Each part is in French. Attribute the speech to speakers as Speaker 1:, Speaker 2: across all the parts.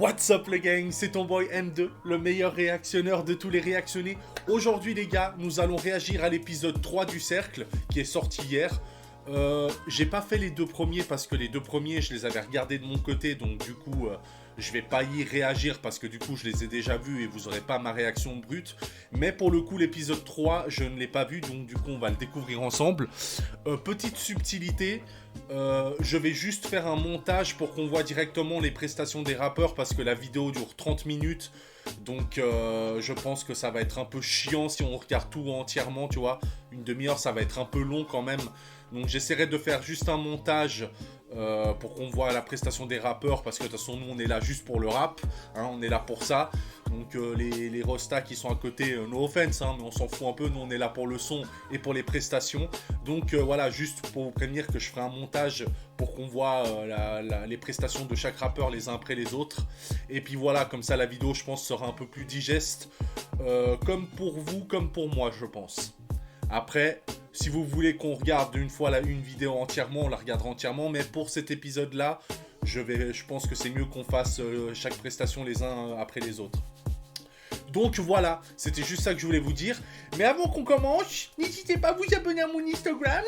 Speaker 1: What's up les gang, c'est ton boy M2, le meilleur réactionneur de tous les réactionnés. Aujourd'hui les gars, nous allons réagir à l'épisode 3 du Cercle, qui est sorti hier. J'ai pas fait les deux premiers parce que les deux premiers je les avais regardés de mon côté, donc du coup je vais pas y réagir parce que du coup je les ai déjà vus et vous aurez pas ma réaction brute. Mais pour le coup l'épisode 3 je ne l'ai pas vu, donc du coup on va le découvrir ensemble. Petite subtilité, je vais juste faire un montage pour qu'on voit directement les prestations des rappeurs parce que la vidéo dure 30 minutes. Donc je pense que ça va être un peu chiant si on regarde tout entièrement, tu vois. Une demi-heure ça va être un peu long quand même. Donc j'essaierai de faire juste un montage pour qu'on voit la prestation des rappeurs. Parce que de toute façon nous on est là juste pour le rap, hein, on est là pour ça. Donc les rostas qui sont à côté, no offense, hein, mais on s'en fout un peu. Nous on est là pour le son et pour les prestations. Donc voilà, juste pour vous prévenir que je ferai un montage pour qu'on voit les prestations de chaque rappeur les uns après les autres. Et puis voilà, comme ça la vidéo je pense sera un peu plus digeste, comme pour vous, comme pour moi je pense. Après, si vous voulez qu'on regarde une fois une vidéo entièrement, on la regardera entièrement. Mais pour cet épisode-là, je pense que c'est mieux qu'on fasse chaque prestation les uns après les autres. Donc voilà, c'était juste ça que je voulais vous dire. Mais avant qu'on commence, n'hésitez pas à vous abonner à mon Instagram.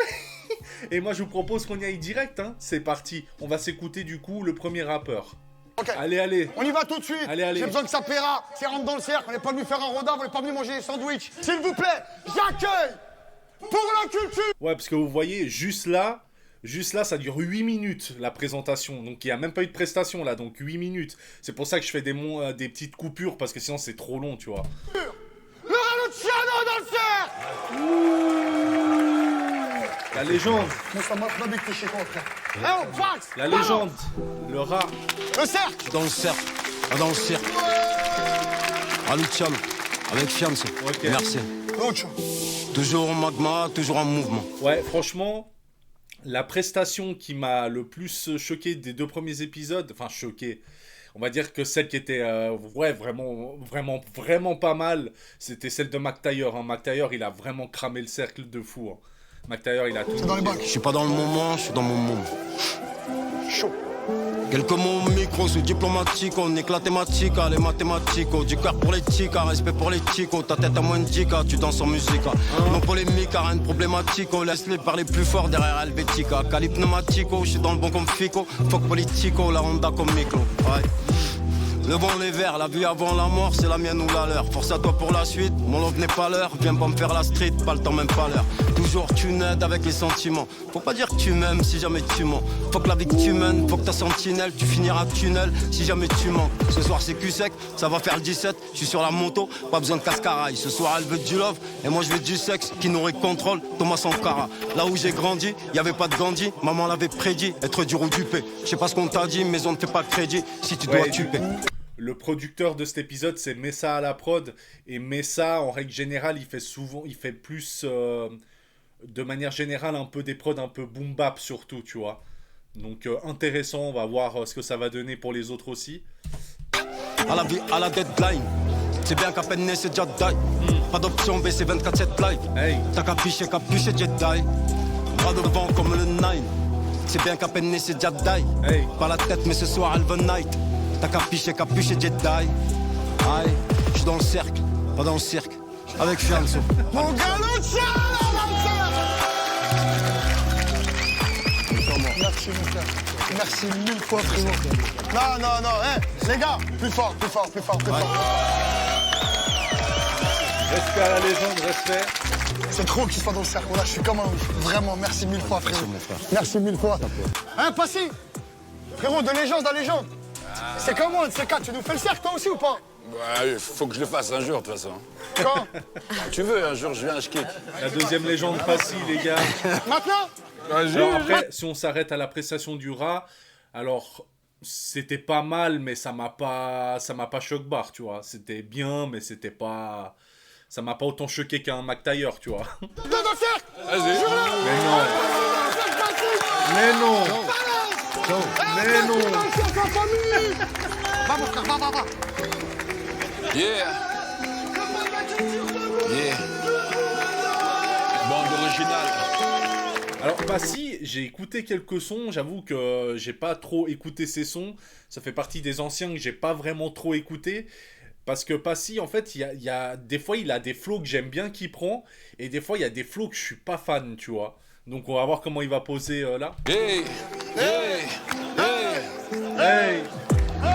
Speaker 1: Et moi, je vous propose qu'on y aille direct. Hein. C'est parti. On va s'écouter du coup le premier rappeur.
Speaker 2: Ok.
Speaker 1: Allez, allez.
Speaker 2: On y va tout de suite.
Speaker 1: Allez.
Speaker 2: J'ai besoin que ça paiera. Si rentre dans le cercle, on n'est pas venu faire un rodin, on n'est pas venu manger des sandwichs. S'il vous plaît, j'accueille pour la culture.
Speaker 1: Ouais, parce que vous voyez, juste là, ça dure 8 minutes, la présentation. Donc, il n'y a même pas eu de prestation, là. Donc, 8 minutes. C'est pour ça que je fais des petites coupures, parce que sinon, c'est trop long, tu vois.
Speaker 2: Le Luciano dans le cercle.
Speaker 1: La légende.
Speaker 2: Mais ça marche pas avec tes chicots, frère. Hein, fax.
Speaker 1: La légende. Le rat.
Speaker 2: Le cercle.
Speaker 3: Dans le cercle, dans le cercle. À Luciano, avec Fianso.
Speaker 1: Ok.
Speaker 3: Merci.
Speaker 2: Lucio.
Speaker 3: Toujours en magma, toujours en mouvement.
Speaker 1: Ouais, franchement, la prestation qui m'a le plus choqué des deux premiers épisodes, enfin choqué, on va dire que celle qui était vraiment pas mal, c'était celle de Mac Taylor. Hein. Mac Taylor, il a vraiment cramé le cercle de fou. Hein. Mac Taylor, il a tout.
Speaker 2: C'est dans les bacs.
Speaker 3: Je suis pas dans le moment, je suis dans mon monde.
Speaker 2: Chaud.
Speaker 3: Quelques mots au micro, sous diplomatique, on éclate thématique, les mathématiques, du cœur pour les chicas, respect pour les chicos, ta tête à moins de 10K, tu danses en musique. Non polémique, rien de problématique, on laisse-les parler plus fort derrière Helvetica. Cali pneumatico, je suis dans le bon comme Fico, fuck politico, la Honda comme Miklo. Ouais. Levons les verres, la vie avant la mort, c'est la mienne ou la leur. Force à toi pour la suite, mon love n'est pas l'heure. Viens pas me faire la street, pas le temps, même pas l'heure. Toujours tu n'aides avec les sentiments. Faut pas dire que tu m'aimes si jamais tu mens. Faut que la vie que tu mènes, faut que ta sentinelle, tu finiras tunnel si jamais tu manques. Ce soir c'est cul sec, ça va faire le 17. Je suis sur la moto, pas besoin de cascaraille. Ce soir elle veut du love, et moi je veux du sexe. Qui nourrit contrôle, Thomas Sankara. Là où j'ai grandi, y avait pas de Gandhi. Maman l'avait prédit, être dur ou dupé. Je sais pas ce qu'on t'a dit, mais on ne fait pas crédit. Si tu dois tuer.
Speaker 1: Le producteur de cet épisode, c'est Messa à la prod. Et Messa, en règle générale, il fait plus, de manière générale, un peu des prods un peu boom bap surtout, tu vois. Donc intéressant, on va voir ce que ça va donner pour les autres aussi.
Speaker 3: À la vie, à la deadline. C'est bien qu'à peine né, c'est déjà die. Pas d'option B, c'est 24/7 live.
Speaker 1: Hey.
Speaker 3: T'as capiché, Jedi. Bras devant comme le Nine. C'est bien qu'à peine né, c'est déjà die.
Speaker 1: Hey.
Speaker 3: Pas la tête, mais ce soir, elle veut night. T'as capiché, Jedi. Aïe, je suis dans le cercle, pas dans le cirque. Avec Fianso.
Speaker 2: Mon gars Luciano dans le cercle. Merci mon frère. Merci 1000 fois frérot. Non, hein, les gars, plus fort.
Speaker 1: Respect à la légende, respect.
Speaker 2: C'est trop qu'il soit dans le cercle. Là, je suis comme un ouf. Vraiment, merci 1000 fois frérot.
Speaker 3: Merci, mon frère.
Speaker 2: Merci 1000 fois. Hein, Passy. Frérot, de légende à légende. C'est comment, un de ces quatre, tu nous fais le cercle toi aussi ou pas?
Speaker 4: Ouais, faut que je le fasse un jour de toute façon.
Speaker 2: Quand?
Speaker 4: Tu veux, un jour je viens à Schkick.
Speaker 1: La deuxième légende Passy, les gars.
Speaker 2: Maintenant?
Speaker 1: Alors après, si on s'arrête à la prestation du rat, alors c'était pas mal, mais ça m'a pas choc-barre, tu vois. C'était bien, mais c'était pas... Ça m'a pas autant choqué qu'un Mac Taylor, tu vois.
Speaker 2: Dans le cercle.
Speaker 4: Vas-y.
Speaker 1: Mais non.
Speaker 2: Va mon frère, va.
Speaker 4: Yeah. Bande originale.
Speaker 1: Alors Passy, j'ai écouté quelques sons, j'avoue que j'ai pas trop écouté ces sons. Ça fait partie des anciens que j'ai pas vraiment trop écouté. Parce que Passy, en fait, des fois, il a des flows que j'aime bien qu'il prend. Et des fois, il y a des flows que je suis pas fan, tu vois. Donc, on va voir comment il va poser là.
Speaker 4: Hey, hey, hey,
Speaker 1: Hey!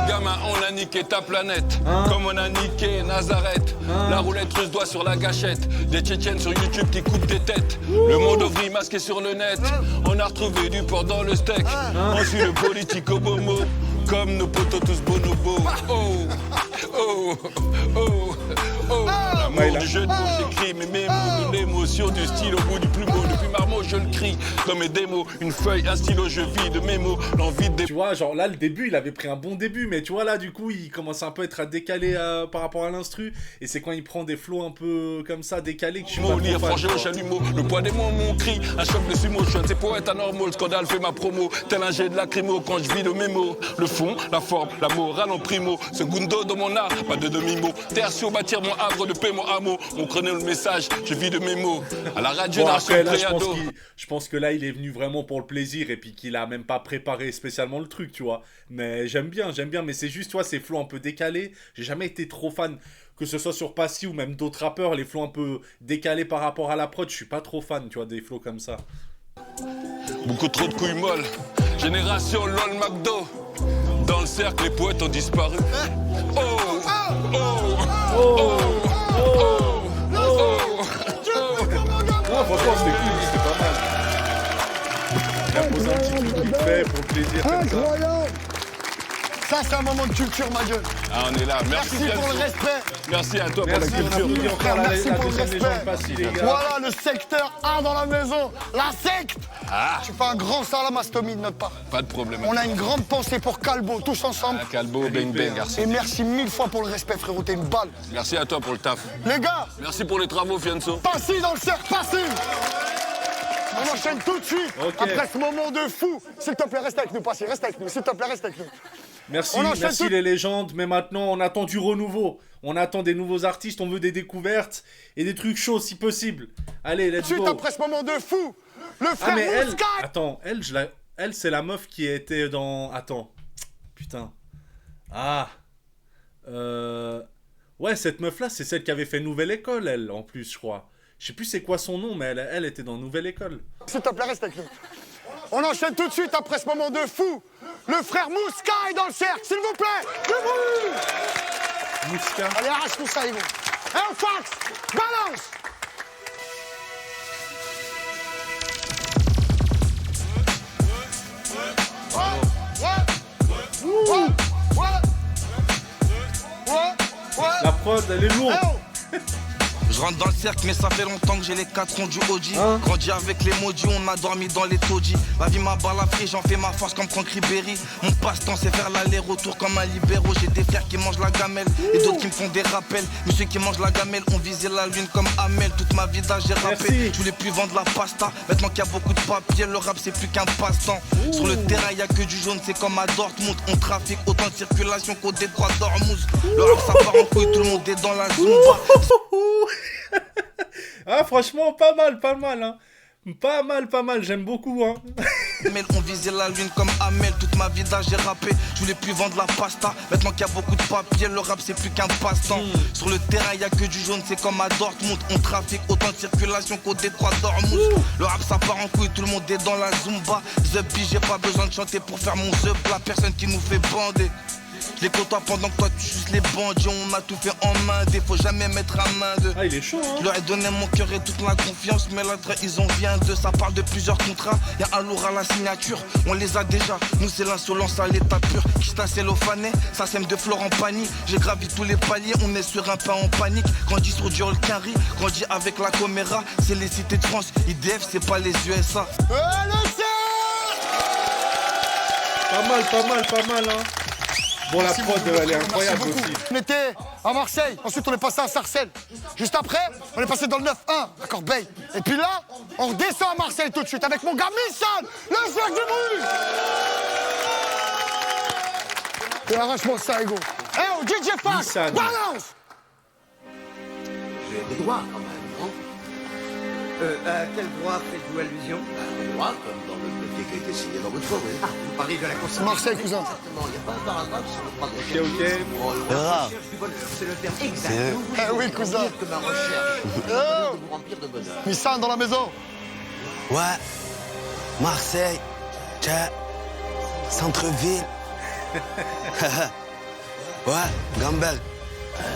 Speaker 4: gamin, on a niqué ta planète, comme on a niqué Nazareth. La roulette russe doigt sur la gâchette, des Tchétchènes sur YouTube qui coupent des têtes. Le monde ouvrier masqué sur le net, on a retrouvé du porc dans le steak. On suit le politique au bomo, comme nos potos tous bonobos. Oh, oh, oh, oh. L'amour du jeu de mots, j'écris mes mémos, une émotion du style au bout du plumeau. Depuis Marmot, je le crie dans mes démos. Une feuille, un stylo, je vis de mémos. L'envie de
Speaker 1: Tu vois, genre là, le début, il avait pris un bon début, mais tu vois, là, du coup, il commence un peu à être décalé par rapport à l'instru. Et c'est quand il prend des flows un peu comme ça, décalés, que je suis pas
Speaker 4: lire,
Speaker 1: trop fan,
Speaker 4: frangé au
Speaker 1: quoi.
Speaker 4: chalumeau. Le poids des mots, mon cri, un choc de sumo. Je suis un de ces poètes anormaux. Le scandale fait ma promo. Tel un jet de lacrymo quand je vis le mémo. Le fond, la forme, la morale en primo. Segundo dans mon art, pas de demi-mot. Tertio, bâtir mon havre de paix, mon hameau. Mon chrono, le message, je vis de mes mots. À la radio,
Speaker 1: Bon,
Speaker 4: d'un
Speaker 1: après, là,
Speaker 4: préado.
Speaker 1: je pense que là, il est venu vraiment pour le plaisir et puis qu'il a même pas préparé spécialement le truc, tu vois. Mais j'aime bien, mais c'est juste, toi, ces flows un peu décalés. J'ai jamais été trop fan, que ce soit sur Passy ou même d'autres rappeurs, les flows un peu décalés par rapport à la prod, je suis pas trop fan, tu vois, des flows comme ça.
Speaker 4: Beaucoup trop de couilles molles. Génération LOL McDo. Dans le cercle, les poètes ont disparu. Oh, oh, oh, oh,
Speaker 1: Non, franchement, c'était cool, c'était pas mal. Il a posé un petit truc vite fait pour le plaisir, comme ça.
Speaker 2: Incroyable. Ça, c'est un moment de culture, ma gueule.
Speaker 4: Ah, on est là. Merci,
Speaker 2: Merci pour le
Speaker 4: Fianso.
Speaker 2: respect.
Speaker 4: Merci à toi
Speaker 1: Merci,
Speaker 4: pour la
Speaker 1: on
Speaker 4: culture.
Speaker 1: applaudit encore la
Speaker 2: Merci pour le
Speaker 1: deuxième légende
Speaker 2: respect.
Speaker 1: Passy, les gars.
Speaker 2: Voilà le secteur A dans la maison. La secte.
Speaker 4: Ah,
Speaker 2: Tu fais un grand salam à Stomy de notre part.
Speaker 4: pas de problème.
Speaker 2: On a une grande pensée pour Calbo, tous ensemble.
Speaker 4: Ah, Calbo, bang bang, garçon.
Speaker 2: Et merci 1000 fois pour le respect, frérot. T'es une balle.
Speaker 4: Merci à toi pour le taf.
Speaker 2: Les gars,
Speaker 4: Merci pour les travaux, Fianso.
Speaker 2: Passy dans le cercle, Passy. On enchaîne tout de suite.
Speaker 1: Ok.
Speaker 2: Après ce moment de fou. S'il te plaît, reste avec nous, Passy. Reste avec nous. S'il te plaît, reste avec nous.
Speaker 1: Merci,
Speaker 2: On enchaîne
Speaker 1: merci
Speaker 2: tout.
Speaker 1: les légendes, mais maintenant on attend du renouveau. On attend des nouveaux artistes, on veut des découvertes et des trucs chauds si possible. Allez, let's
Speaker 2: Suite
Speaker 1: go.
Speaker 2: après ce moment de fou. Le
Speaker 1: Ah
Speaker 2: frère
Speaker 1: mais elle,
Speaker 2: Mouska.
Speaker 1: attends, elle c'est la meuf qui était dans... Attends, putain. Ah. Ouais, cette meuf là, c'est celle qui avait fait Nouvelle École, elle, en plus, je crois. Je sais plus c'est quoi son nom, mais elle était dans Nouvelle École.
Speaker 2: S'il te plaît, reste avec nous. On enchaîne tout de suite après ce moment de fou. Le frère Mouska est dans le cercle, s'il vous plaît. Du bruit.
Speaker 1: Mouska.
Speaker 2: Allez, arrache-nous ça, Ivo. Un fax. Balance.
Speaker 1: La prod, elle est lourde.
Speaker 5: Je rentre dans le cercle mais ça fait longtemps que j'ai les 4 ronds du OG. Grandi avec les maudits, on a dormi dans les taudis. La vie m'a balafré, j'en fais ma force comme Franck Ribéry. Mon passe-temps c'est faire l'aller-retour comme un libéraux. J'ai des frères qui mangent la gamelle et d'autres qui me font des rappels. Mais ceux qui mangent la gamelle ont visé la lune comme Amel. Toute ma vie d'âge j'ai rappé,
Speaker 1: Merci.
Speaker 5: je voulais plus vendre la pasta. Maintenant qu'il y a beaucoup de papier, le rap c'est plus qu'un passe-temps. Sur le terrain y a que du jaune, c'est comme à Dortmund. On trafique autant de circulation qu'au détroit d'Ormuz. Le rap ça part en couille, tout le monde est dans la zumba.
Speaker 1: Ah, franchement, pas mal, hein. Pas mal, j'aime beaucoup, hein.
Speaker 5: Mais on visait la lune comme Amel. Toute ma vie d'âge j'ai rappé, je voulais plus vendre la pasta. Maintenant qu'il y a beaucoup de papier, le rap c'est plus qu'un passe-temps. Sur le terrain y a que du jaune, c'est comme à Dortmund. On trafique autant de circulation qu'au détroit d'Ormuz. Le rap ça part en couille, tout le monde est dans la zumba. The B, j'ai pas besoin de chanter pour faire mon The Plat. Personne qui nous fait bander. Je les côtoie pendant que toi tu suces les bandits. On a tout fait en main, faut jamais mettre à main de.
Speaker 1: Ah, il est chaud, hein.
Speaker 5: Je leur ai donné mon cœur et toute la confiance, mais la ils ont vient de. Ça parle de plusieurs contrats, y'a un lourd à la signature. On les a déjà, nous c'est l'insolence à l'état pur. Kista cellophané, ça sème de flore en panique. J'ai gravi tous les paliers, on est sur un pas en panique. Grandi sur du Holkari, grandi avec la Coméra. C'est les cités de France, IDF c'est pas les USA.
Speaker 1: Pas mal, hein. Bon, la prod, elle est incroyable aussi.
Speaker 2: On était à Marseille, ensuite on est passé à Sarcelles. Juste après, on est passé dans le 9-1, d'accord, Bay. Et puis là, on redescend à Marseille tout de suite avec mon gars Missan, le cercle du bruit. Et arrache-moi ça, Ego. Eh, oh, DJ Fax,
Speaker 1: Missan.
Speaker 2: balance.
Speaker 6: J'ai des droits quand même, non? À quel droit faites-vous allusion?
Speaker 7: Droit, comme dans le papier qui a été signé dans votre forêt.
Speaker 6: Ah, vous parlez de la Constitution.
Speaker 2: Marseille, cousin.
Speaker 7: Exactement, il n'y a pas un paragraphe sur le droit de
Speaker 1: Ok, ok.
Speaker 6: La recherche du bonheur, c'est le terme exact. Nous voulons
Speaker 2: Eh oui, cousin.
Speaker 6: dire que ma recherche
Speaker 2: Oh.
Speaker 6: de vous remplir de bonheur.
Speaker 2: Missan dans la maison.
Speaker 3: Ouais, Marseille, tiens, centre-ville. Ouais, Gambel.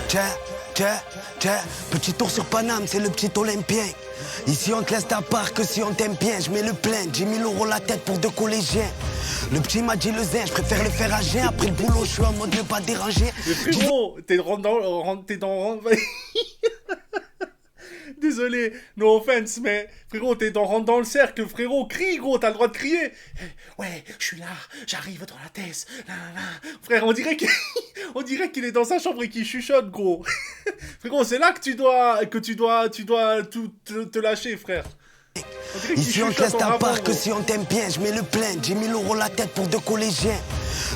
Speaker 3: Tiens, petit tour sur Paname, c'est le petit Olympien. Ici on te laisse ta part que si on t'aime bien. Je mets le plein, 10 000 € la tête pour 2 collégiens. Le petit m'a dit le zin, je préfère le faire à jeun. Après le boulot, je suis en mode ne pas déranger.
Speaker 1: Mais frérot, t'es dans... Désolé, no offense, mais frérot, rentre dans le cercle, frérot, crie, gros, t'as le droit de crier. Ouais, je suis là, j'arrive dans la thèse. Frère, on dirait qu'il est dans sa chambre et qu'il chuchote, gros. Frérot, c'est là que tu dois tout te lâcher, frère.
Speaker 3: Ici on te laisse ta part que si on t'aime bien. Je mets le plein, 10 000 € la tête pour 2 collégiens.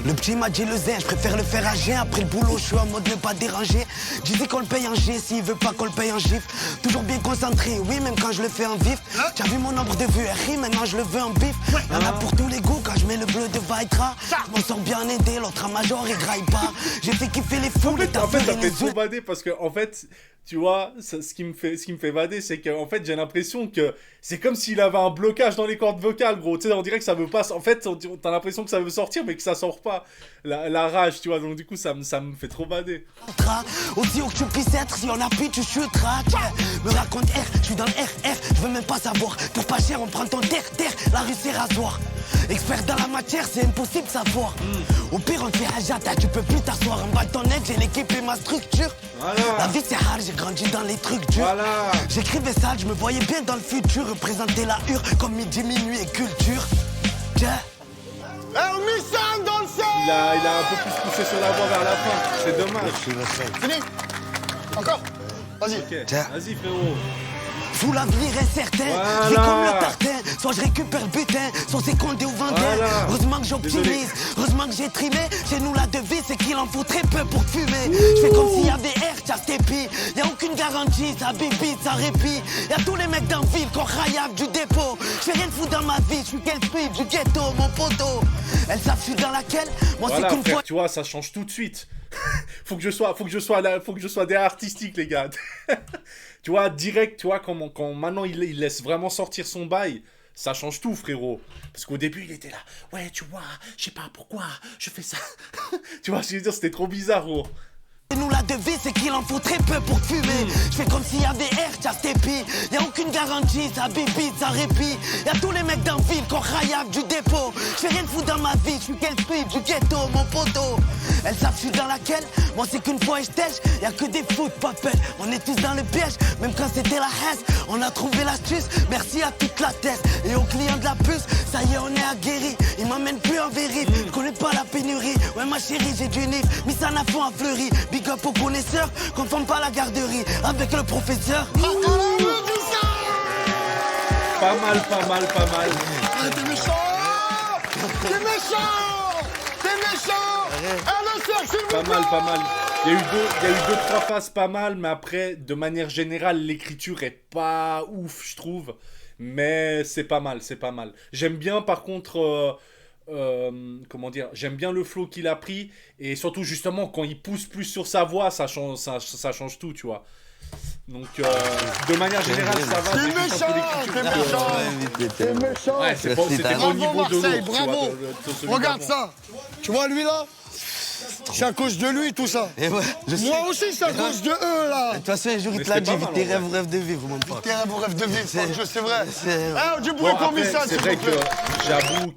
Speaker 3: Le petit m'a dit le zin, je préfère le faire à jeun. Après le boulot, je suis en mode ne pas déranger. Disais qu'on le paye en G, s'il veut pas qu'on le paye en gif. Toujours bien concentré, oui, même quand je le fais en vif. T'as vu mon nombre de vues RI, maintenant je le veux en bif. Y'en a pour tous les goûts quand je mets le bleu de Vaitra. Je m'en sors bien aidé, l'autre à major il graille pas. J'ai fait kiffer les fous, les
Speaker 1: En fait, ça
Speaker 3: taffeurs et
Speaker 1: fait
Speaker 3: les
Speaker 1: trop bader parce que, en fait, tu vois, ce qui me fait bader, c'est que, en fait, j'ai l'impression que c'est comme s'il avait un blocage dans les cordes vocales, gros. Tu sais, on dirait que ça veut pas. En fait, t'as l'impression que ça veut sortir, mais que ça sort pas. La rage, tu vois. Donc, du coup, ça me fait trop bader.
Speaker 3: Aussi haut que tu puisses être, si on appuie, tu chuteras. Me raconte R, je suis dans le RR, je veux même pas savoir. Pour pas cher, on prend ton terre, la rue c'est rasoir. Expert dans la matière, c'est impossible de savoir. Au pire, on te fait hajata, tu peux plus t'asseoir. En bas de ton aide, j'ai l'équipe et ma structure.
Speaker 1: Voilà.
Speaker 3: La vie c'est hard, j'ai grandi dans les trucs durs.
Speaker 1: Voilà.
Speaker 3: J'écrivais ça, je me voyais bien dans le futur. Représenter la hure comme midi, minuit et culture.
Speaker 2: Missan dans le ciel.
Speaker 1: Il a un peu plus poussé sur la voie vers la fin. C'est dommage.
Speaker 2: Fini. Encore. Vas-y.
Speaker 1: Ok.
Speaker 3: Tiens.
Speaker 1: Vas-y, frérot.
Speaker 3: Sous l'avenir incertain,
Speaker 1: Voilà.
Speaker 3: je vis comme le tartin. Soit je récupère le butin, soit c'est condé ou vendin.
Speaker 1: Voilà.
Speaker 3: Heureusement que
Speaker 1: Désolé.
Speaker 3: j'optimise, heureusement que j'ai trimé. Chez nous la devise c'est qu'il en faut très peu pour fumer. Je fais comme s'il y avait air, Chastepi. Y'a aucune garantie, ça bébite, ça répit. Y'a tous les mecs dans ville qu'on raillasse du dépôt. J'fais rien de fou dans ma vie, j'suis quel speed du ghetto, mon poteau. Elles savent je suis dans laquelle, moi
Speaker 1: Voilà,
Speaker 3: c'est qu'une
Speaker 1: frère,
Speaker 3: fois.
Speaker 1: tu vois, ça change tout de suite. faut que je sois derrière artistique, les gars. Tu vois, direct, tu vois, quand maintenant il laisse vraiment sortir son bail, ça change tout, frérot. Parce qu'au début, il était là, ouais, tu vois, je sais pas pourquoi, je fais ça. Tu vois, je veux dire, c'était trop bizarre, gros.
Speaker 3: Chez nous la devise c'est qu'il en faut très peu pour fumer. Je fais comme s'il y avait air, Chastepi. Y'a aucune garantie, ça bébite, ça répit. Y'a tous les mecs dans ville qu'on raillasse du dépôt. J'fais rien de fou dans ma vie, j'suis quel speed du ghetto, mon poteau. Elles savent je suis dans laquelle, moi c'est qu'une fois et j'tèche. Y'a que des foot, papel, on est tous dans le piège. Même quand c'était la haine, on a trouvé l'astuce. Merci à toute la thèse et aux clients de la puce. Ça y est, on est aguerris, ils m'emmènent plus en vérif. J'connais pas la pénurie, ouais ma chérie j'ai du nif. Mis ça à fond à fleuri. Big up aux connaisseurs, confonde pas la garderie avec le professeur.
Speaker 1: Pas mal.
Speaker 2: Ah, t'es méchant. T'es méchant. T'es méchant. Ah, le cercle, s'il vous plaît.
Speaker 1: Pas mal. Il y a eu deux, trois phases pas mal, mais après, de manière générale, l'écriture est pas ouf, je trouve. Mais c'est pas mal. J'aime bien, par contre, comment dire, j'aime bien le flow qu'il a pris, et surtout, justement, quand il pousse plus sur sa voix, ça change tout, tu vois. Donc, de manière générale, ça va.
Speaker 2: T'es
Speaker 1: c'est juste un peu l'écriture.
Speaker 2: T'es méchant.
Speaker 1: Ouais, c'était pas au
Speaker 2: Bravo
Speaker 1: niveau de
Speaker 2: Marseille,
Speaker 1: l'autre, tu vois,
Speaker 2: bravo.
Speaker 1: de celui
Speaker 2: Regarde
Speaker 1: d'avant.
Speaker 2: ça. Tu vois lui là? C'est à cause de lui tout ça.
Speaker 3: Et ouais, je sais.
Speaker 2: Moi aussi c'est à cause de eux là.
Speaker 3: De toute façon, un jour, il
Speaker 1: Mais
Speaker 3: te l'a
Speaker 1: c'était
Speaker 3: dit,
Speaker 1: pas
Speaker 3: vite
Speaker 1: mal,
Speaker 3: tes
Speaker 1: en
Speaker 3: rêves, rêves de vivre, mon pote.
Speaker 2: T'es un rêve de vivre, c'est vrai.
Speaker 3: C'est-
Speaker 2: Ah, du bruit
Speaker 1: Bon,
Speaker 2: pour
Speaker 1: après,
Speaker 2: Missan,
Speaker 1: c'est
Speaker 2: s'il
Speaker 1: vrai
Speaker 2: vous plaît.
Speaker 1: que j'avoue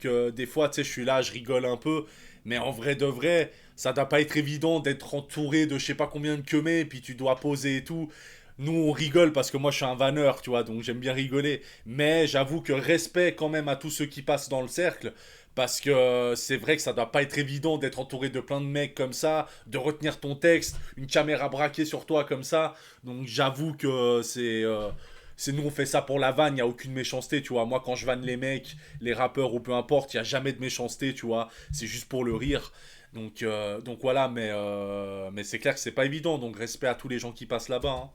Speaker 1: que des fois, tu sais, je suis là, je rigole un peu. Mais en vrai de vrai, ça doit pas être évident d'être entouré de je sais pas combien de queumés, et puis tu dois poser et tout. Nous, on rigole parce que moi, je suis un vanneur, tu vois, donc j'aime bien rigoler. Mais j'avoue que respect quand même à tous ceux qui passent dans le cercle. Parce que c'est vrai que ça doit pas être évident d'être entouré de plein de mecs comme ça, de retenir ton texte, une caméra braquée sur toi comme ça. Donc j'avoue que c'est nous on fait ça pour la vanne, il n'y a aucune méchanceté, tu vois. Moi quand je vanne les mecs, les rappeurs ou peu importe, il n'y a jamais de méchanceté, tu vois. C'est juste pour le rire. Donc voilà, mais c'est clair que c'est pas évident, donc respect à tous les gens qui passent là-bas. Hein.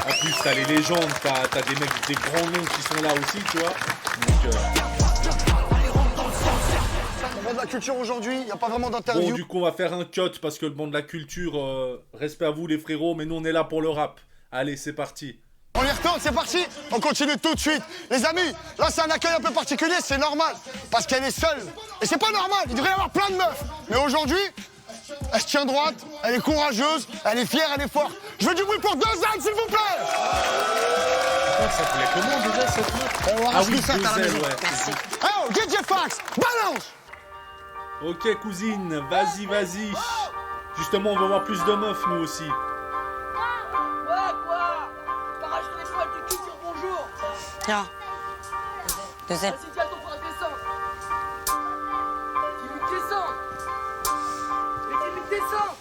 Speaker 1: En plus, t'as les légendes, t'as des mecs, des grands noms qui sont là aussi, tu vois. Donc,
Speaker 2: Le monde de la culture aujourd'hui, il n'y a pas vraiment d'interview.
Speaker 1: bon, du coup, on va faire un cut parce que le monde de la culture, respect à vous les frérots, mais nous on est là pour le rap. Allez, c'est parti.
Speaker 2: On y retourne, c'est parti. On continue tout de suite. Les amis, là c'est un accueil un peu particulier, c'est normal. Parce qu'elle est seule. Et c'est pas normal, il devrait y avoir plein de meufs. Mais aujourd'hui, elle se tient droite, elle est courageuse, elle est fière, elle est forte. Je veux du bruit pour 2 ânes, s'il vous plaît.
Speaker 1: Ça s'appelait comment déjà cette meuf? Ah oui, Denzel, ouais.
Speaker 2: Merci. Oh, DJ Fax, balance.
Speaker 1: Ok, cousine, vas-y, vas-y. Justement, on va voir plus de meufs, nous aussi.
Speaker 8: Tiens. Deuxième.
Speaker 9: Vas-y, viens, ton frère, descends. Dis-lui que descends. Mais dis-lui que descends.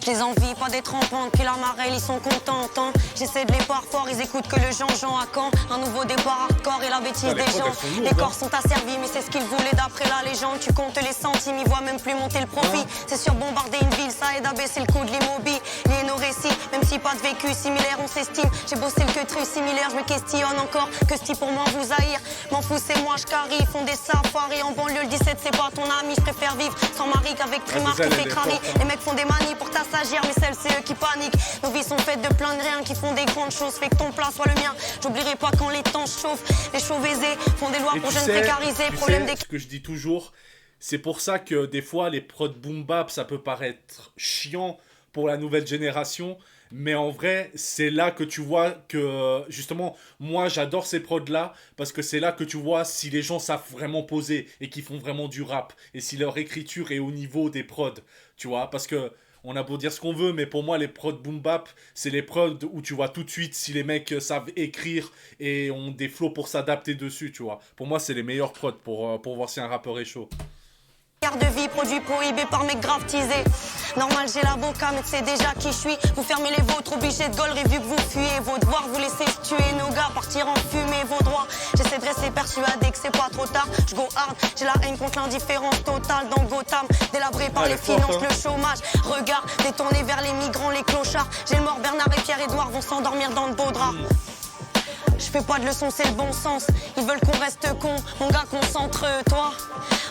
Speaker 8: Je les envie, pas des trempantes, puis la marelle, ils sont contents. Hein. J'essaie de les voir fort, ils écoutent que le Jean-Jean à Caen. Un nouveau départ hardcore et la bêtise des gens. Les corps sont asservis, mais c'est ce qu'ils voulaient d'après la légende. Tu comptes les centimes, ils voient même plus monter le profit. C'est sûr, bombarder une ville, ça aide à baisser le coût de l'immobilier. Lier nos récits, même si pas de vécu similaire, on s'estime. J'ai bossé le que truc similaire, je me questionne encore. Que ce pour moi vous haïr. M'en fous, c'est moi, je carie. Ils font des safaris en banlieue, le 17, c'est pas ton ami. Je préfère vivre sans mari qu'avec Trimar qui fait crari. Les mecs font des manies pour t'assagir, mais celles, c'est eux qui paniquent. Nos vies sont faites de plein de rien, qui font des grandes choses. Fait que ton plat soit le mien. J'oublierai pas quand les temps se chauffent. Les chauves aisés font des lois pour jeunes précarisés. Problème des...
Speaker 1: Ce que je dis toujours, c'est pour ça que des fois, les prods boom bap, ça peut paraître chiant pour la nouvelle génération. Mais en vrai, c'est là que tu vois que, justement, moi j'adore ces prods-là, parce que c'est là que tu vois si les gens savent vraiment poser et qu'ils font vraiment du rap, et si leur écriture est au niveau des prods, tu vois, parce que on a beau dire ce qu'on veut, mais pour moi les prods boom bap, c'est les prods où tu vois tout de suite si les mecs savent écrire et ont des flows pour s'adapter dessus, tu vois. Pour moi, c'est les meilleurs prods pour voir si un rappeur est chaud.
Speaker 8: De vie, produits prohibés par mes graftisés. Normal, j'ai la boca, mais tu sais déjà qui je suis. Vous fermez les vôtres, obligés de gollerie vu que vous fuyez. Vos devoirs, vous laissez tuer nos gars, partir en fumée, vos droits. J'essaie de rester persuadé que c'est pas trop tard. Je go hard, j'ai la haine contre l'indifférence totale dans Gotham. Délabré par les finances, le chômage. Regard détourné vers les migrants, les clochards. J'ai le mort, Bernard et Pierre-Édouard vont s'endormir dans de beaux draps. Je fais pas de leçons, c'est le bon sens. Ils veulent qu'on reste con, mon gars, concentre-toi.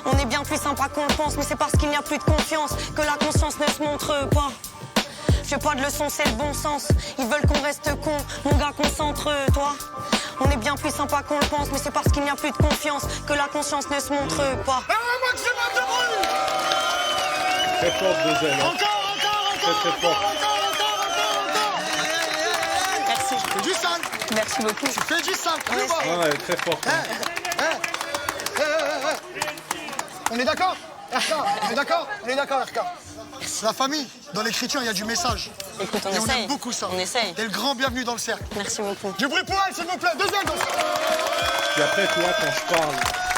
Speaker 8: On est bien plus sympa qu'on le pense, mais c'est parce qu'il n'y a plus de confiance que la conscience ne se montre pas. Je fais pas de leçons, c'est le bon sens. Ils veulent qu'on reste con, mon gars, concentre-toi. On est bien plus sympa qu'on le pense, mais c'est parce qu'il n'y a plus de confiance que la conscience ne se montre pas.
Speaker 2: Un maximum de bruit.
Speaker 1: Très fort, Denzel.
Speaker 2: Encore.
Speaker 1: Très fort.
Speaker 8: Merci.
Speaker 2: Tu fais du sale.
Speaker 8: Merci beaucoup.
Speaker 2: Tu fais du sale. On y va.
Speaker 1: Ouais, très fort.
Speaker 2: On est d'accord, RK? On est d'accord? On est d'accord, RK. La famille, dans l'écriture, il y a du message.
Speaker 8: Écoute, on
Speaker 2: et
Speaker 8: essaye.
Speaker 2: on aime beaucoup ça.
Speaker 8: On essaye.
Speaker 2: T'es le grand bienvenu dans le cercle.
Speaker 8: Merci beaucoup.
Speaker 2: Du bruit pour elle, s'il vous plaît. 2 secondes.
Speaker 1: Puis après, toi,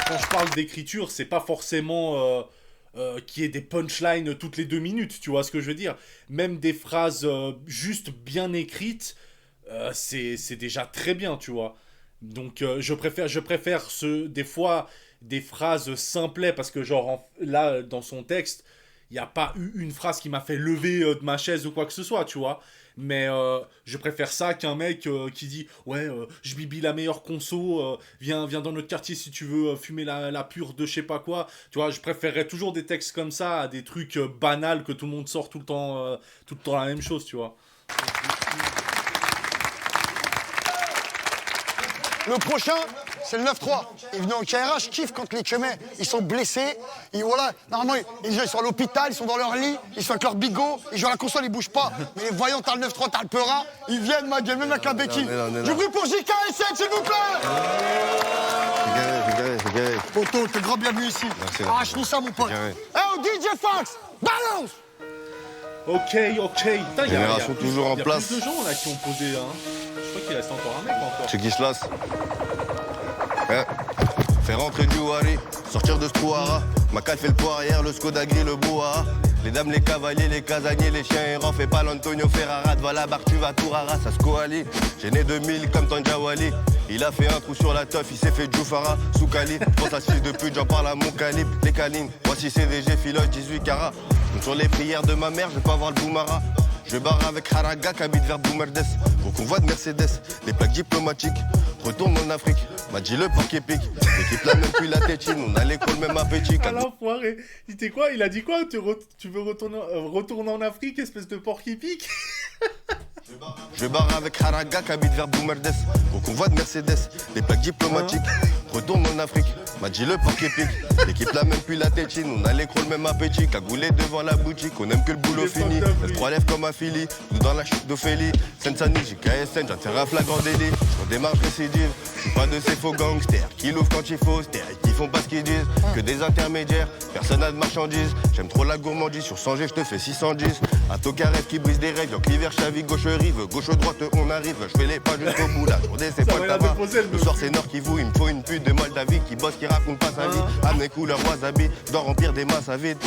Speaker 1: quand je parle d'écriture, c'est pas forcément qu'il y ait des punchlines toutes les 2 minutes, tu vois ce que je veux dire. Même des phrases juste bien écrites, c'est déjà très bien, tu vois. Donc je préfère des fois des phrases simples, parce que genre là dans son texte il n'y a pas eu une phrase qui m'a fait lever de ma chaise ou quoi que ce soit, tu vois. Mais je préfère ça qu'un mec qui dit ouais je bibi la meilleure conso, viens dans notre quartier si tu veux fumer la pure de je sais pas quoi, tu vois. Je préférerais toujours des textes comme ça à des trucs banals que tout le monde sort tout le temps la même chose, tu vois.
Speaker 2: Le prochain, c'est le 9-3. Ils venaient au KRH, je kiffe quand les chemins, ils sont blessés. Et voilà, normalement, ils sont à l'hôpital, ils sont dans leur lit, ils sont avec leur bigot, ils jouent à la console, ils bougent pas. Mais les voyants, t'as le 9-3, t'as le Peura, ils viennent, ma gueule, même avec la béquille. Du bruit pour JK et 7, s'il vous plaît.
Speaker 3: C'est gay.
Speaker 2: Poto, t'es grand bienvenu ici. Arrache-nous ça, mon pote. Oh, DJ Fax, balance.
Speaker 1: Ok. Putain,
Speaker 3: Génération toujours en place.
Speaker 1: Il y a plus de gens là qui ont posé, hein. Je crois qu'il reste encore un mec encore.
Speaker 3: C'est qui se lasse. Faire rentrer du Wari, sortir de Strouara. Macal fait le poirière, le Skoda gris, le Boa. Les dames, les cavaliers, les casaniers, les chiens errants. Fais pas l'Antonio Ferrara, devant la barre, tu vas tout rara, ça se coalie. J'ai né 2000 comme Tanjawali. Il a fait un trou sur la teuf, il s'est fait Djoufara, Soukali. Pense à ce fils de pute, j'en parle à mon calibre. Les calines, voici CDG, filoche 18 carats. Sur les prières de ma mère, je vais pas voir le Boumara. Je barre avec Haraga qui habite vers Boumerdes. Vos convoi de Mercedes, les plaques diplomatiques. Retourne en Afrique, m'a dit le parc épique. L'équipe là même plus la tétine, on a l'école même appétit.
Speaker 1: Ah l'enfoiré. Il était quoi? Il a dit quoi? Tu veux retourner en Afrique, espèce de porc épique?
Speaker 3: Je barre avec Haraga qui habite vers Boumerdes. Au convoi de Mercedes, les plaques diplomatiques. Retourne en Afrique, m'a dit le parc épique. L'équipe là même plus la tétine, on a l'école même appétit. Cagoulé devant la boutique, on aime que le boulot fini. F3 lèvres comme Affili, nous dans la chute d'Ophélie. Seine-Saint-Denis, JKSN, j'atterre un flagrant délit. Je démarche récidive, je suis pas de ces faux gangsters qui l'ouvrent quand il faut, et qui font pas ce qu'ils disent. Que des intermédiaires, personne n'a de marchandises. J'aime trop la gourmandise, sur 100 G je te fais 610. Un tocaref qui brise des règles, donc l'hiver chavie gauche rive, gauche droite on arrive. Je fais les pas jusqu'au bout, la journée c'est pas le tabac. Le soir c'est Nord qui vous, il me faut une pute de Moldavie qui bosse, qui raconte pas sa vie. À mes couleurs wasabi, d'en remplir des masses à vide.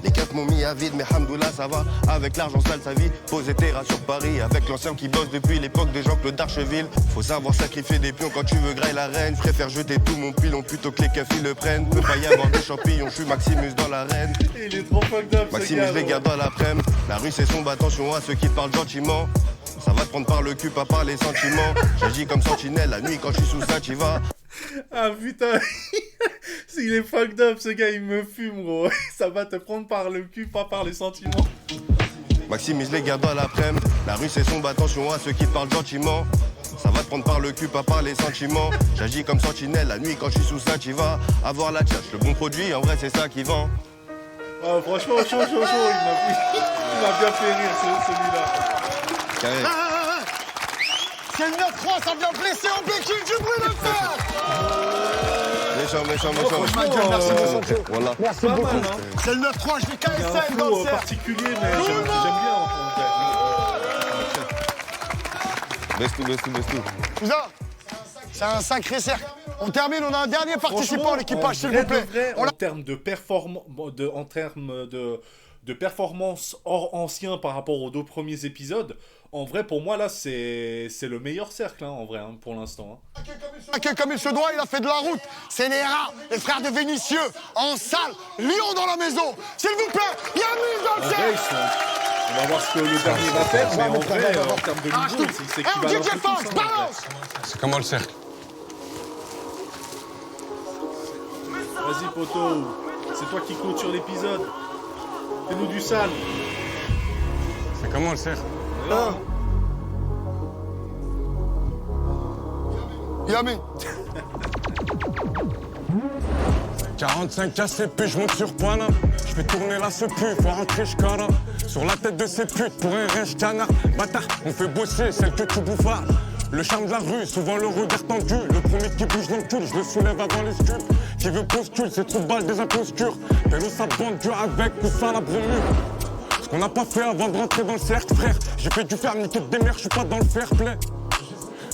Speaker 3: Les quatre m'ont mis à vide, mais hamdoullah ça va. Avec l'argent sale sa vie, posé terrasse sur Paris. Avec l'ancien qui bosse depuis l'époque de Jean-Claude d'Archeville. Faut savoir sacrifier des pions quand tu veux grailler la reine. Je préfère jeter tout mon pilon plutôt que les keufs ils le prennent. Peut pas y avoir des champignons, je suis Maximus dans l'arène.
Speaker 1: Il est trop fucked up.
Speaker 3: Maximus je les garde dans l'après-midi. La rue c'est sombre, attention à ceux qui parlent gentiment. Ça va te prendre par le cul, pas par les sentiments. J'agis comme sentinelle, la nuit quand je suis sous ça, t'y vas.
Speaker 1: Ah putain, il est fucked up ce gars, il me fume gros. Ça va te prendre par le cul, pas par les sentiments.
Speaker 3: Maximise les gardes dans l'après-midi. La rue c'est sombre, attention à ceux qui parlent gentiment. Ça va te prendre par le cul, pas par les sentiments. J'agis comme sentinelle, la nuit quand je suis sous ça, t'y vas. Avoir la tchatch, le bon produit, en vrai c'est ça qui vend.
Speaker 1: Ah franchement, chaud, il m'a bien fait rire celui-là.
Speaker 3: Carré.
Speaker 2: C'est le 9-3, ça vient blesser en béquille du bruit de fer.
Speaker 3: Méchant.
Speaker 2: Merci mon Sancho.
Speaker 3: Voilà.
Speaker 2: Merci beaucoup. C'est le 9-3, je dis KSN dans le cercle.
Speaker 1: Particulier, mais j'aime bien en
Speaker 3: Baisse tout.
Speaker 2: Cousin, c'est un sacré cercle. On termine, on a un dernier participant à l'équipage, s'il vous plaît.
Speaker 1: En termes de performance hors ancien par rapport aux 2 premiers épisodes, en vrai, pour moi, là, c'est le meilleur cercle, hein, en vrai, hein, pour l'instant. Hein.
Speaker 2: Comme il se doit, il a fait de la route. C'est les rats, les frères de Vénitieux, en salle, Lyon dans la maison. S'il vous plaît, Yamis dans le cercle.
Speaker 1: On va voir ce que le dernier va faire, mais en vrai, en termes de niveau, c'est équivalent.
Speaker 2: Balance.
Speaker 4: C'est comment le cercle?
Speaker 1: Vas-y, poto, c'est toi qui clôture l'épisode. Fais-nous du sale.
Speaker 4: C'est comment le cercle?
Speaker 2: Yami.
Speaker 10: 45 cassés, puis je monte sur Paname. Je fais tourner la sepu, faut rentrer j'cara. Sur la tête de ces putes, pour un rêche canard. Bâtard, on fait bosser celle que tu bouffards. Le charme de la rue, souvent le regard tendu. Le premier qui bouge dans le cul, je le soulève avant les stups. Qui veut postule, c'est trop de balles des impostures. Pélo sa bande dur avec ou sans la bromure. Ce qu'on n'a pas fait avant de rentrer dans le cercle, frère. J'ai fait du fer, niquer des mères, je suis pas dans le fair play.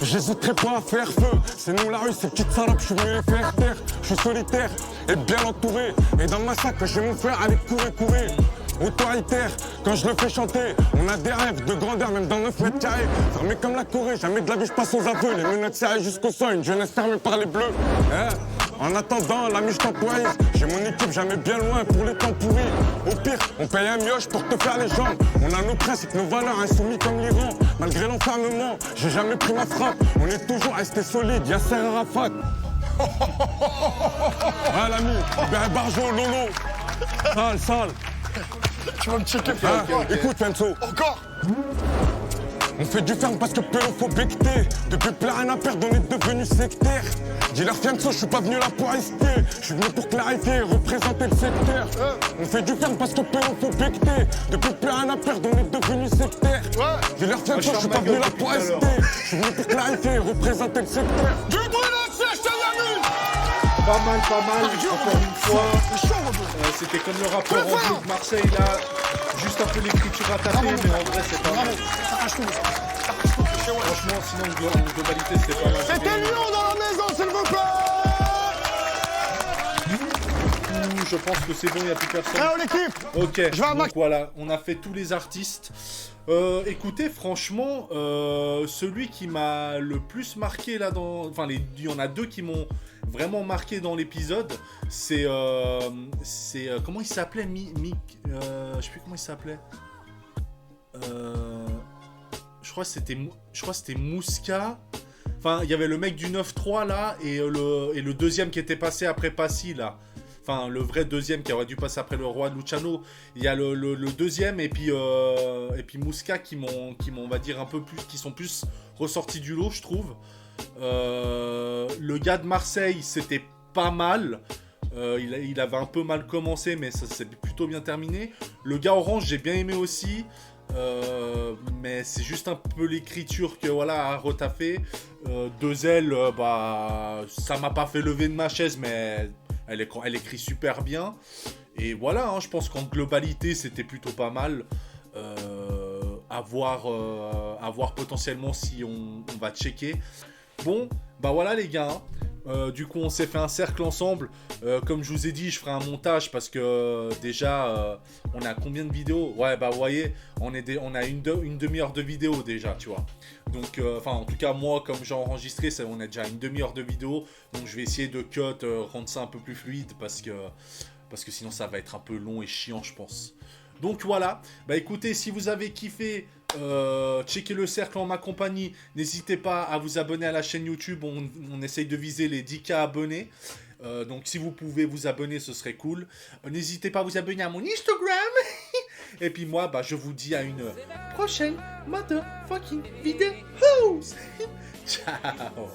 Speaker 10: J'hésiterai pas à faire feu. C'est nous la rue, ces petites salopes, je suis venu les faire taire. Je suis solitaire et bien entouré. Et dans ma sac, j'ai mon frère, allez courir. Autoritaire, quand je le fais chanter, on a des rêves de grandeur, même dans 9 mètres carrés. Fermé comme la Corée, jamais de la vie, je passe aux aveux. Les menottes serrées jusqu'au sol, une jeunesse fermée par les bleus. En attendant, l'ami, je temporise. J'ai mon équipe jamais bien loin pour les temps pourris. Au pire, on paye un mioche pour te faire les jambes. On a nos principes, nos valeurs insoumis comme l'Iran. Malgré l'enfermement, j'ai jamais pris ma frappe. On est toujours resté solide, Yasser Arafat. Ah l'ami, Ben Barjo, Lolo. Sale.
Speaker 2: Tu vas me checker.
Speaker 10: Écoute, Fenso.
Speaker 2: Encore.
Speaker 10: On fait du ferme parce que pélo faut becter. Depuis plus rien à perdre, on est devenu sectaire. Dis-leur Fianso, je suis pas venu là pour rester. Je suis venu pour clarifier et représenter le secteur. On fait du ferme parce que pélo faut becter. Depuis plus rien à perdre, on est devenu sectaire. Dis-leur Fianso, je suis pas venu là pour rester. Je suis venu pour clarifier et représenter le secteur.
Speaker 2: Du bruit dans le ciel, je te l'amuse.
Speaker 1: Pas mal, encore une fois. C'était comme le rappeur en bleu de Marseille, là. Juste un peu l'écriture à taper, mais en vrai, c'est pas mal. Franchement, sinon, en globalité, c'était pas mal.
Speaker 2: C'était Lyon dans la maison, s'il vous plaît.
Speaker 1: Je pense que c'est bon, il n'y a plus personne.
Speaker 2: Ciao l'équipe.
Speaker 1: Ok, donc voilà, on a fait tous les artistes. Écoutez, franchement, celui qui m'a le plus marqué là dans... Enfin, il y en a 2 qui m'ont vraiment marqué dans l'épisode. C'est... comment il s'appelait je sais plus comment il s'appelait. Je crois que c'était Mouska. Enfin, il y avait le mec du 9-3 là, et le deuxième qui était passé après Passy là. Enfin, le vrai deuxième qui aurait dû passer après le roi Luciano. Il y a le deuxième et puis Mouska qui m'ont, on va dire, un peu plus, qui sont plus ressortis du lot, je trouve. Le gars de Marseille, c'était pas mal. Il avait un peu mal commencé, mais ça s'est plutôt bien terminé. Le gars orange, j'ai bien aimé aussi. Mais c'est juste un peu l'écriture que voilà, à retaffer. Deux ailes, bah ça m'a pas fait lever de ma chaise, mais elle écrit super bien. Et voilà, hein, je pense qu'en globalité c'était plutôt pas mal. À voir potentiellement si on va checker. Bon, bah voilà les gars. Du coup on s'est fait un cercle ensemble. Comme je vous ai dit, je ferai un montage parce que déjà on a combien de vidéos? Ouais, bah vous voyez, on a une demi-heure de vidéo déjà, tu vois. Donc enfin en tout cas moi, comme j'ai enregistré, on a déjà une demi-heure de vidéo. Donc je vais essayer de rendre ça un peu plus fluide parce que sinon ça va être un peu long et chiant, je pense. Donc voilà, bah écoutez, si vous avez kiffé, checkez le cercle en ma compagnie, n'hésitez pas à vous abonner à la chaîne YouTube, on essaye de viser les 10K abonnés, donc si vous pouvez vous abonner, ce serait cool. N'hésitez pas à vous abonner à mon Instagram, et puis moi, bah je vous dis à une prochaine motherfucking vidéo. Ciao.